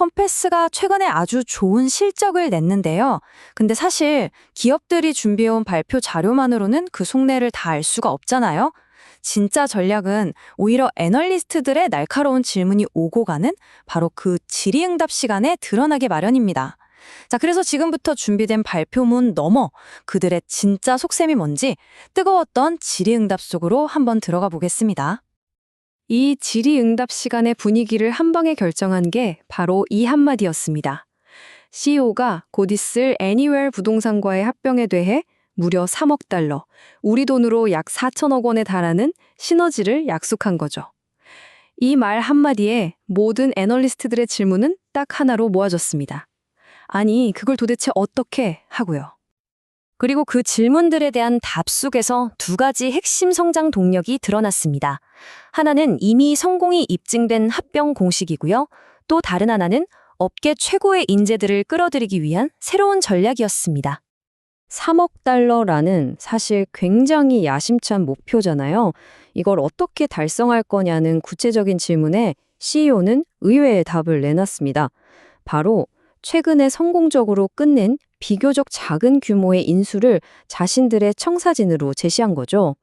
컴패스가 최근에 아주 좋은 실적을 냈는데요. 근데 사실 기업들이 준비해온 발표 자료만으로는 그 속내를 다 알 수가 없잖아요. 진짜 전략은 오히려 애널리스트들의 날카로운 질문이 오고 가는 바로 그 질의응답 시간에 드러나게 마련입니다. 자, 그래서 지금부터 준비된 발표문 넘어 그들의 진짜 속셈이 뭔지 뜨거웠던 질의응답 속으로 한번 들어가 보겠습니다. 이 질의응답 시간의 분위기를 한 방에 결정한 게 바로 이 한마디였습니다. CEO가 곧 있을 애니웰 부동산과의 합병에 대해 무려 3억 달러, 우리 돈으로 약 4천억 원에 달하는 시너지를 약속한 거죠. 이 말 한마디에 모든 애널리스트들의 질문은 딱 하나로 모아졌습니다. 아니, 그걸 도대체 어떻게 하고요? 그리고 그 질문들에 대한 답 속에서 두 가지 핵심 성장 동력이 드러났습니다. 하나는 이미 성공이 입증된 합병 공식이고요. 또 다른 하나는 업계 최고의 인재들을 끌어들이기 위한 새로운 전략이었습니다. 3억 달러라는 사실 굉장히 야심찬 목표잖아요. 이걸 어떻게 달성할 거냐는 구체적인 질문에 CEO는 의외의 답을 내놨습니다. 바로 최근에 성공적으로 끝낸 비교적 작은 규모의 인수를 자신들의 청사진으로 제시한 거죠.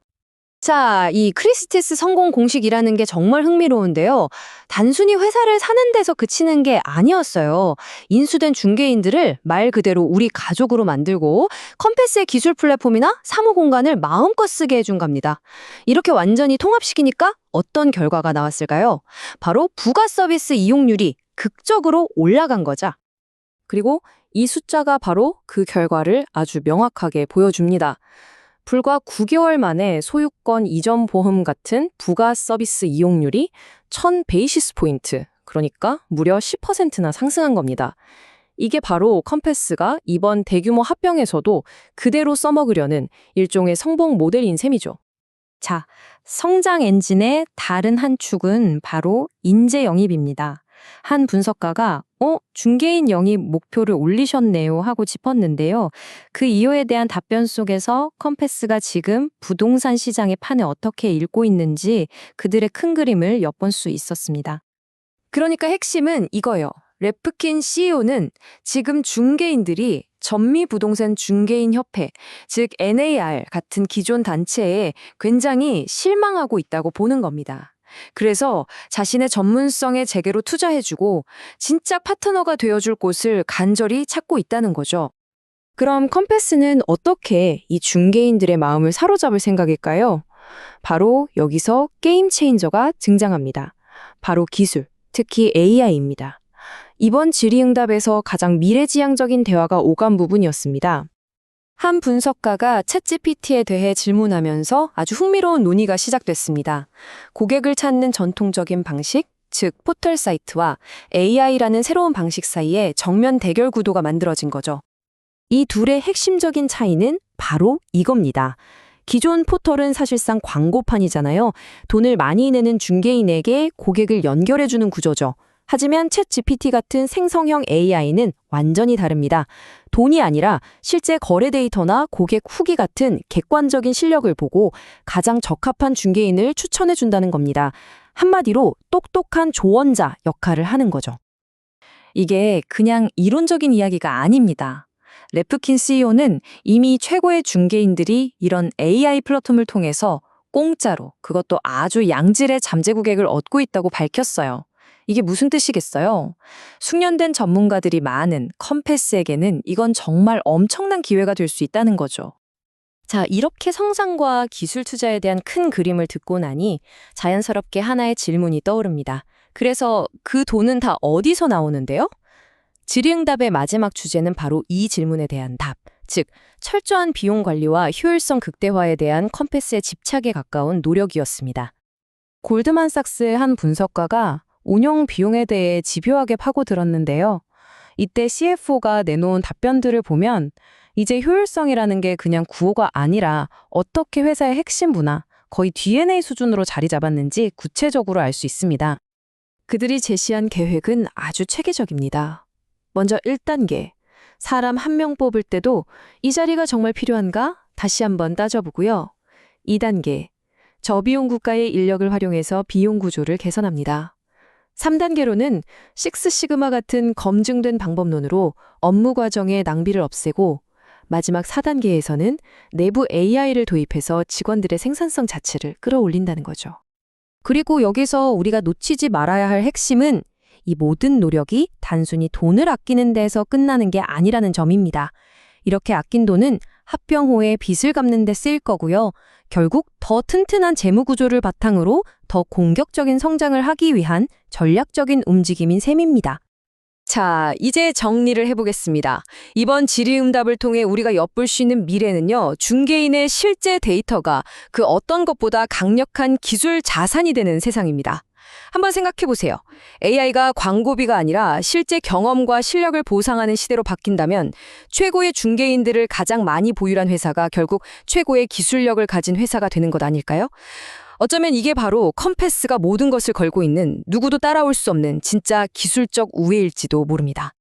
자, 이 크리스티스 성공 공식이라는 게 정말 흥미로운데요. 단순히 회사를 사는 데서 그치는 게 아니었어요. 인수된 중개인들을 말 그대로 우리 가족으로 만들고 컴패스의 기술 플랫폼이나 사무 공간을 마음껏 쓰게 해준 겁니다. 이렇게 완전히 통합시키니까 어떤 결과가 나왔을까요? 바로 부가 서비스 이용률이 극적으로 올라간 거죠. 그리고 이 숫자가 바로 그 결과를 아주 명확하게 보여줍니다. 불과 9개월 만에 소유권 이전 보험 같은 부가 서비스 이용률이 1000 베이시스 포인트, 그러니까 무려 10%나 상승한 겁니다. 이게 바로 컴패스가 이번 대규모 합병에서도 그대로 써먹으려는 일종의 성공 모델인 셈이죠. 자, 성장 엔진의 다른 한 축은 바로 인재 영입입니다. 한 분석가가 중개인 영입 목표를 올리셨네요 하고 짚었는데요. 그 이유에 대한 답변 속에서 컴패스가 지금 부동산 시장의 판을 어떻게 읽고 있는지 그들의 큰 그림을 엿볼 수 있었습니다. 그러니까 핵심은 이거예요. 래프킨 CEO는 지금 중개인들이 전미부동산 중개인협회, 즉 NAR 같은 기존 단체에 굉장히 실망하고 있다고 보는 겁니다. 그래서 자신의 전문성에 제대로 투자해주고 진짜 파트너가 되어줄 곳을 간절히 찾고 있다는 거죠. 그럼 컴패스는 어떻게 이 중개인들의 마음을 사로잡을 생각일까요? 바로 여기서 게임 체인저가 등장합니다. 바로 기술, 특히 AI입니다. 이번 질의응답에서 가장 미래지향적인 대화가 오간 부분이었습니다. 한 분석가가 챗GPT에 대해 질문하면서 아주 흥미로운 논의가 시작됐습니다. 고객을 찾는 전통적인 방식, 즉 포털 사이트와 AI라는 새로운 방식 사이에 정면 대결 구도가 만들어진 거죠. 이 둘의 핵심적인 차이는 바로 이겁니다. 기존 포털은 사실상 광고판이잖아요. 돈을 많이 내는 중개인에게 고객을 연결해주는 구조죠. 하지만 챗GPT 같은 생성형 AI는 완전히 다릅니다. 돈이 아니라 실제 거래 데이터나 고객 후기 같은 객관적인 실력을 보고 가장 적합한 중개인을 추천해준다는 겁니다. 한마디로 똑똑한 조언자 역할을 하는 거죠. 이게 그냥 이론적인 이야기가 아닙니다. 래프킨 CEO는 이미 최고의 중개인들이 이런 AI 플랫폼을 통해서 공짜로, 그것도 아주 양질의 잠재 고객을 얻고 있다고 밝혔어요. 이게 무슨 뜻이겠어요? 숙련된 전문가들이 많은 컴패스에게는 이건 정말 엄청난 기회가 될 수 있다는 거죠. 자, 이렇게 성장과 기술 투자에 대한 큰 그림을 듣고 나니 자연스럽게 하나의 질문이 떠오릅니다. 그래서 그 돈은 다 어디서 나오는데요? 질의응답의 마지막 주제는 바로 이 질문에 대한 답, 즉 철저한 비용 관리와 효율성 극대화에 대한 컴패스의 집착에 가까운 노력이었습니다. 골드만삭스의 한 분석가가 운영 비용에 대해 집요하게 파고들었는데요. 이때 CFO가 내놓은 답변들을 보면 이제 효율성이라는 게 그냥 구호가 아니라 어떻게 회사의 핵심 문화, 거의 DNA 수준으로 자리 잡았는지 구체적으로 알 수 있습니다. 그들이 제시한 계획은 아주 체계적입니다. 먼저 1단계, 사람 한 명 뽑을 때도 이 자리가 정말 필요한가? 다시 한번 따져보고요. 2단계, 저비용 국가의 인력을 활용해서 비용 구조를 개선합니다. 3단계로는 식스시그마 같은 검증된 방법론으로 업무 과정의 낭비를 없애고 마지막 4단계에서는 내부 AI를 도입해서 직원들의 생산성 자체를 끌어올린다는 거죠. 그리고 여기서 우리가 놓치지 말아야 할 핵심은 이 모든 노력이 단순히 돈을 아끼는 데서 끝나는 게 아니라는 점입니다. 이렇게 아낀 돈은 합병 후에 빚을 갚는 데 쓰일 거고요. 결국 더 튼튼한 재무 구조를 바탕으로 더 공격적인 성장을 하기 위한 전략적인 움직임인 셈입니다. 자, 이제 정리를 해보겠습니다. 이번 질의응답을 통해 우리가 엿볼 수 있는 미래는요, 중개인의 실제 데이터가 그 어떤 것보다 강력한 기술 자산이 되는 세상입니다. 한번 생각해보세요. AI가 광고비가 아니라 실제 경험과 실력을 보상하는 시대로 바뀐다면 최고의 중개인들을 가장 많이 보유한 회사가 결국 최고의 기술력을 가진 회사가 되는 것 아닐까요? 어쩌면 이게 바로 컴패스가 모든 것을 걸고 있는 누구도 따라올 수 없는 진짜 기술적 우회일지도 모릅니다.